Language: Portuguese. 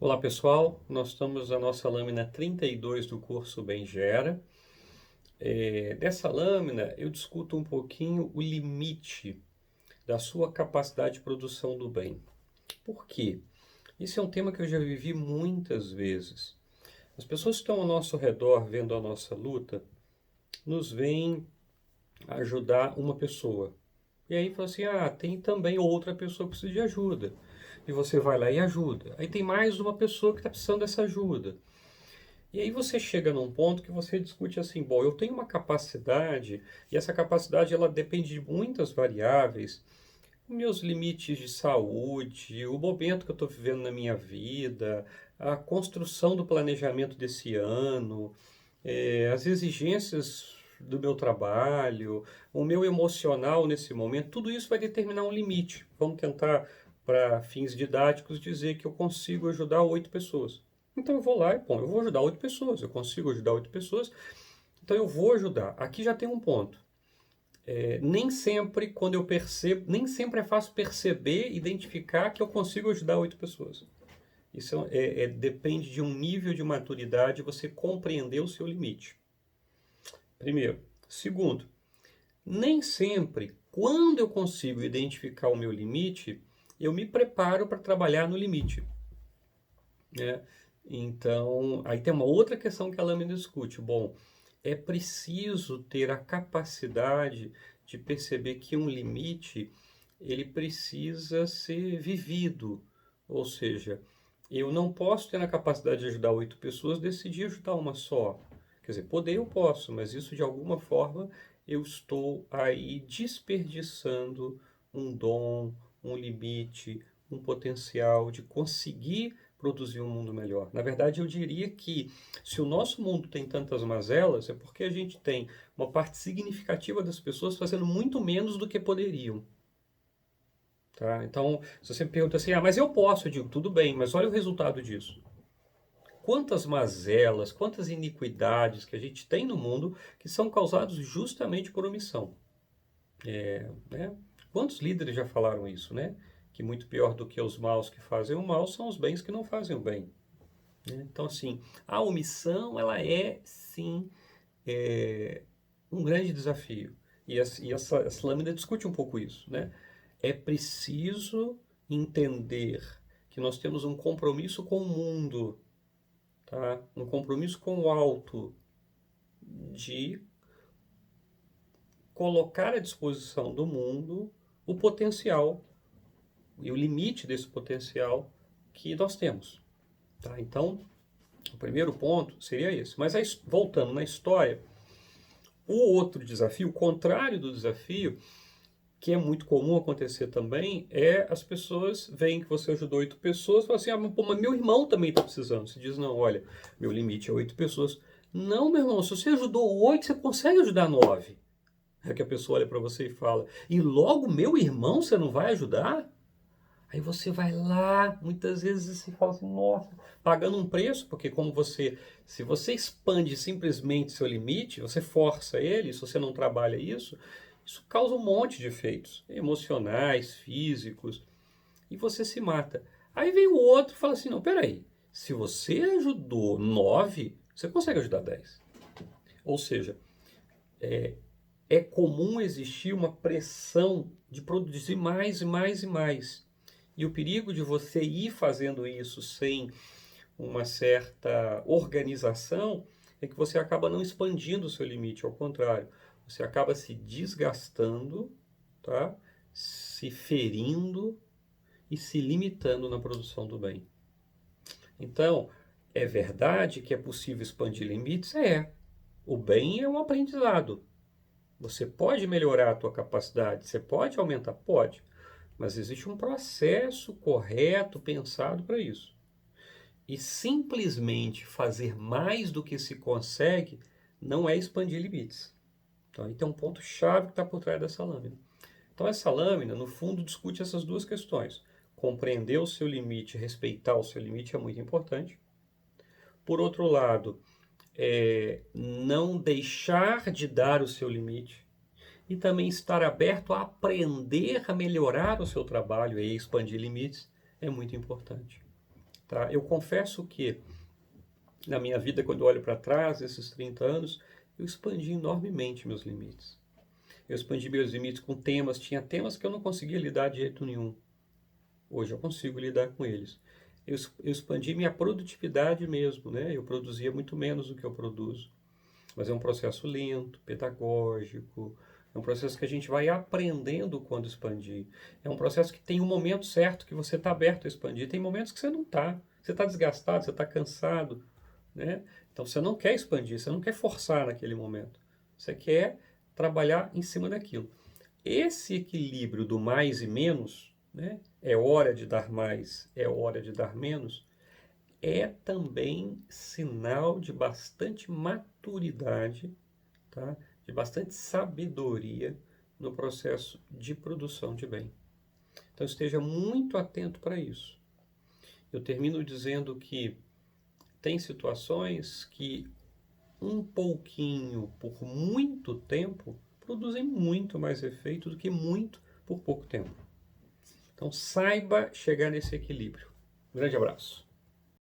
Olá pessoal, nós estamos na nossa lâmina 32 do curso Bem Gera. Dessa lâmina eu discuto um pouquinho o limite da sua capacidade de produção do bem. Por quê? Isso é um tema que eu já vivi muitas vezes. As pessoas que estão ao nosso redor vendo a nossa luta nos veem ajudar uma pessoa. E aí fala assim, tem também outra pessoa que precisa de ajuda. E você vai lá e ajuda. Aí tem mais uma pessoa que está precisando dessa ajuda. E aí você chega num ponto que você discute assim, bom, eu tenho uma capacidade e essa capacidade ela depende de muitas variáveis, meus limites de saúde, o momento que eu estou vivendo na minha vida, a construção do planejamento desse ano, as exigências do meu trabalho, o meu emocional nesse momento, tudo isso vai determinar um limite. Vamos tentar, para fins didáticos, dizer que eu consigo ajudar 8 pessoas. Então eu vou lá e, bom, eu vou ajudar 8 pessoas, eu consigo ajudar 8 pessoas, então eu vou ajudar. Aqui já tem um ponto. Nem sempre, quando eu percebo, nem sempre é fácil perceber, identificar que eu consigo ajudar 8 pessoas. Isso depende de um nível de maturidade, você compreender o seu limite. Primeiro. Segundo, nem sempre, quando eu consigo identificar o meu limite, eu me preparo para trabalhar no limite, né? Então, aí tem uma outra questão que a lâmina discute. Bom, é preciso ter a capacidade de perceber que um limite, ele precisa ser vivido. Ou seja, eu não posso ter a capacidade de ajudar 8 pessoas, decidir ajudar uma só. Quer dizer, poder eu posso, mas isso de alguma forma eu estou aí desperdiçando um dom, um limite, um potencial de conseguir produzir um mundo melhor. Na verdade, eu diria que se o nosso mundo tem tantas mazelas, é porque a gente tem uma parte significativa das pessoas fazendo muito menos do que poderiam. Tá? Então, se você me pergunta assim, mas eu posso, eu digo, tudo bem, mas olha o resultado disso. Quantas mazelas, quantas iniquidades que a gente tem no mundo que são causadas justamente por omissão. Né? Quantos líderes já falaram isso, né? Que muito pior do que os maus que fazem o mal são os bens que não fazem o bem. Né? Então, assim, a omissão, ela é, sim, um grande desafio. E essa lâmina discute um pouco isso, né? É preciso entender que nós temos um compromisso com o mundo, tá? Um compromisso com o alto, de colocar à disposição do mundo o potencial e o limite desse potencial que nós temos. Tá? Então, o primeiro ponto seria esse. Mas aí, voltando na história, o outro desafio, o contrário do desafio, que é muito comum acontecer também, é as pessoas veem que você ajudou 8 pessoas e falam assim, mas meu irmão também está precisando. Você diz, não, olha, meu limite é 8 pessoas. Não, meu irmão, se você ajudou 8, você consegue ajudar 9. É que a pessoa olha para você e fala, e logo meu irmão você não vai ajudar? Aí você vai lá, muitas vezes você fala assim, nossa, pagando um preço, porque se você expande simplesmente seu limite, você força ele, se você não trabalha isso causa um monte de efeitos emocionais, físicos, e você se mata. Aí vem o outro e fala assim, não, peraí, se você ajudou 9, você consegue ajudar 10. Ou seja, é comum existir uma pressão de produzir mais e mais e mais. E o perigo de você ir fazendo isso sem uma certa organização é que você acaba não expandindo o seu limite, ao contrário, você acaba se desgastando, tá? Se ferindo e se limitando na produção do bem. Então, é verdade que é possível expandir limites? É. O bem é um aprendizado. Você pode melhorar a tua capacidade, você pode aumentar? Pode. Mas existe um processo correto, pensado para isso. E simplesmente fazer mais do que se consegue não é expandir limites. Então, aí tem um ponto-chave que está por trás dessa lâmina. Então, essa lâmina, no fundo, discute essas duas questões. Compreender o seu limite, respeitar o seu limite é muito importante. Por outro lado, não deixar de dar o seu limite e também estar aberto a aprender a melhorar o seu trabalho e expandir limites é muito importante. tá? Eu confesso que na minha vida, quando eu olho para trás, esses 30 anos, eu expandi enormemente meus limites. Eu expandi meus limites com temas, tinha temas que eu não conseguia lidar de jeito nenhum. Hoje eu consigo lidar com eles. Eu expandi minha produtividade mesmo, né? Eu produzia muito menos do que eu produzo. Mas é um processo lento, pedagógico, é um processo que a gente vai aprendendo quando expandir. É um processo que tem um momento certo que você está aberto a expandir. Tem momentos que você não está. Você está desgastado, você está cansado, né? Então você não quer expandir, você não quer forçar naquele momento. Você quer trabalhar em cima daquilo. Esse equilíbrio do mais e menos, né? É hora de dar mais, é hora de dar menos, é também sinal de bastante maturidade, tá? De bastante sabedoria no processo de produção de bem. Então esteja muito atento para isso. Eu termino dizendo que tem situações que um pouquinho por muito tempo produzem muito mais efeito do que muito por pouco tempo. Então saiba chegar nesse equilíbrio. Um grande abraço.